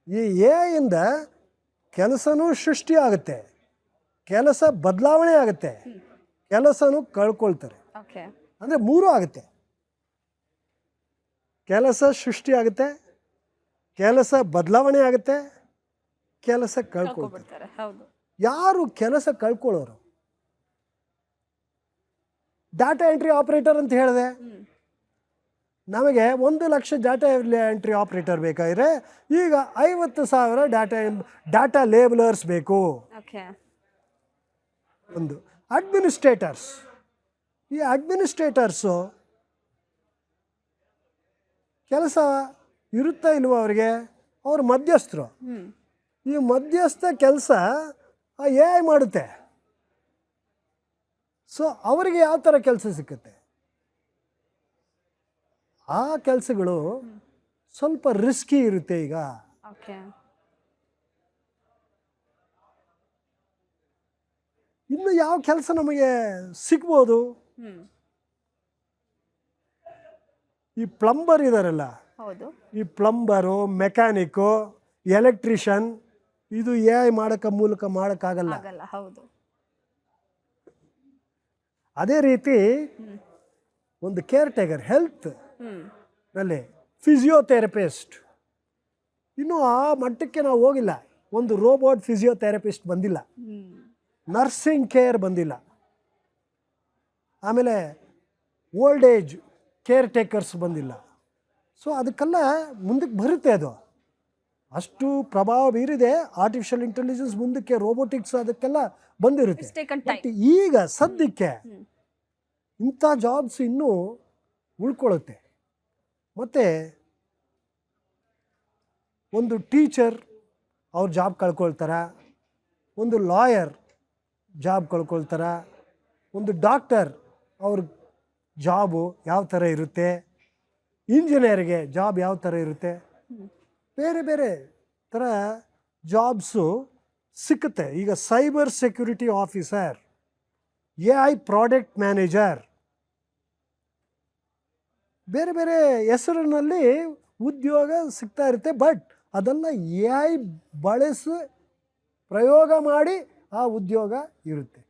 ಈ ಎಯಿಂದ ಕೆಲಸನೂ ಸೃಷ್ಟಿ ಆಗುತ್ತೆ, ಕೆಲಸ ಬದಲಾವಣೆ ಆಗುತ್ತೆ, ಕೆಲಸನೂ ಕಳ್ಕೊಳ್ತಾರೆ. ಅಂದರೆ ಮೂರೂ ಆಗುತ್ತೆ. ಕೆಲಸ ಸೃಷ್ಟಿ ಆಗುತ್ತೆ, ಕೆಲಸ ಬದಲಾವಣೆ ಆಗುತ್ತೆ, ಕೆಲಸ ಕಳ್ಕೊಳ್ತಾರೆ. ಯಾರು ಕೆಲಸ ಕಳ್ಕೊಳ್ಳೋರು? ಡಾಟಾ ಎಂಟ್ರಿ ಆಪರೇಟರ್ ಅಂತ ಹೇಳಿದೆ. ನಮಗೆ 1,00,000 ಡಾಟಾ ಎಂಟ್ರಿ ಆಪರೇಟರ್ ಬೇಕಾದರೆ ಈಗ 50,000 ಡಾಟಾ ಲೇಬಲರ್ಸ್ ಬೇಕು. ಒಂದು ಅಡ್ಮಿನಿಸ್ಟ್ರೇಟರ್ಸ್. ಈ ಅಡ್ಮಿನಿಸ್ಟ್ರೇಟರ್ಸು ಕೆಲಸ ಇರುತ್ತಾ ಇಲ್ವೋ ಅವರಿಗೆ? ಅವ್ರ ಮಧ್ಯಸ್ಥರು. ಈ ಮಧ್ಯಸ್ಥ ಕೆಲಸ ಎ ಐ ಮಾಡುತ್ತೆ. ಸೊ ಅವರಿಗೆ ಯಾವ ಥರ ಕೆಲಸ ಸಿಕ್ಕುತ್ತೆ? ಆ ಕೆಲಸಗಳು ಸ್ವಲ್ಪ ರಿಸ್ಕಿ ಇರುತ್ತೆ. ಈಗ ಇನ್ನು ಯಾವ ಕೆಲಸ ನಮಗೆ ಸಿಗ್ಬೋದು? ಈ ಪ್ಲಂಬರ್ ಇದಾರಲ್ಲ, ಈ ಪ್ಲಂಬರು, ಮೆಕ್ಯಾನಿಕ್ಕು, ಎಲೆಕ್ಟ್ರಿಷಿಯನ್, ಇದು ಎ ಐ ಮಾಡೋಕ್ಕಾಗಲ್ಲ. ಅದೇ ರೀತಿ ಒಂದು ಕೇರ್ ಟೇಕರ್, ಹೆಲ್ತ್ ನಲ್ಲಿ ಫಿಸಿಯೋಥೆರಪಿಸ್ಟ್, ಇನ್ನೂ ಆ ಮಟ್ಟಕ್ಕೆ ನಾವು ಹೋಗಿಲ್ಲ. ಒಂದು ರೋಬೋಟ್ ಫಿಸಿಯೋಥೆರಪಿಸ್ಟ್ ಬಂದಿಲ್ಲ, ನರ್ಸಿಂಗ್ ಕೇರ್ ಬಂದಿಲ್ಲ. ಆಮೇಲೆ ಓಲ್ಡ್ ಏಜ್ ಕೇರ್ ಟೇಕರ್ಸ್ ಬಂದಿಲ್ಲ. ಸೊ ಅದಕ್ಕೆಲ್ಲ ಮುಂದಕ್ಕೆ ಬರುತ್ತೆ. ಅದು ಅಷ್ಟು ಪ್ರಭಾವ ಬೀರಿದೆ. ಆರ್ಟಿಫಿಷಿಯಲ್ ಇಂಟೆಲಿಜೆನ್ಸ್ ಮುಂದಕ್ಕೆ, ರೋಬೋಟಿಕ್ಸ್ ಅದಕ್ಕೆಲ್ಲ ಬಂದಿರುತ್ತೆ. ಬಟ್ ಈಗ ಸದ್ಯಕ್ಕೆ ಇಂಥ ಜಾಬ್ಸ್ ಇನ್ನೂ ಉಳ್ಕೊಳ್ಳುತ್ತೆ. ಮತ್ತು ಒಂದು ಟೀಚರ್ ಅವ್ರ ಜಾಬ್ ಕಳ್ಕೊಳ್ತಾರ, ಒಂದು ಲಾಯರ್ ಜಾಬ್ ಕಳ್ಕೊಳ್ತಾರ, ಒಂದು ಡಾಕ್ಟರ್ ಅವ್ರ ಜಾಬು ಯಾವ ಥರ ಇರುತ್ತೆ, ಇಂಜಿನಿಯರ್ಗೆ ಜಾಬ್ ಯಾವ ಥರ ಇರುತ್ತೆ, ಬೇರೆ ಬೇರೆ ಥರ ಜಾಬ್ಸು ಸಿಕ್ಕುತ್ತೆ. ಈಗ cyber security officer, A I product manager, ಬೇರೆ ಬೇರೆ ಹೆಸರಿನಲ್ಲಿ ಉದ್ಯೋಗ ಸಿಗ್ತಾ ಇರುತ್ತೆ. ಬಟ್ ಅದನ್ನು ಎ ಐ ಬಳಸಿ ಪ್ರಯೋಗ ಮಾಡಿ ಆ ಉದ್ಯೋಗ ಇರುತ್ತೆ.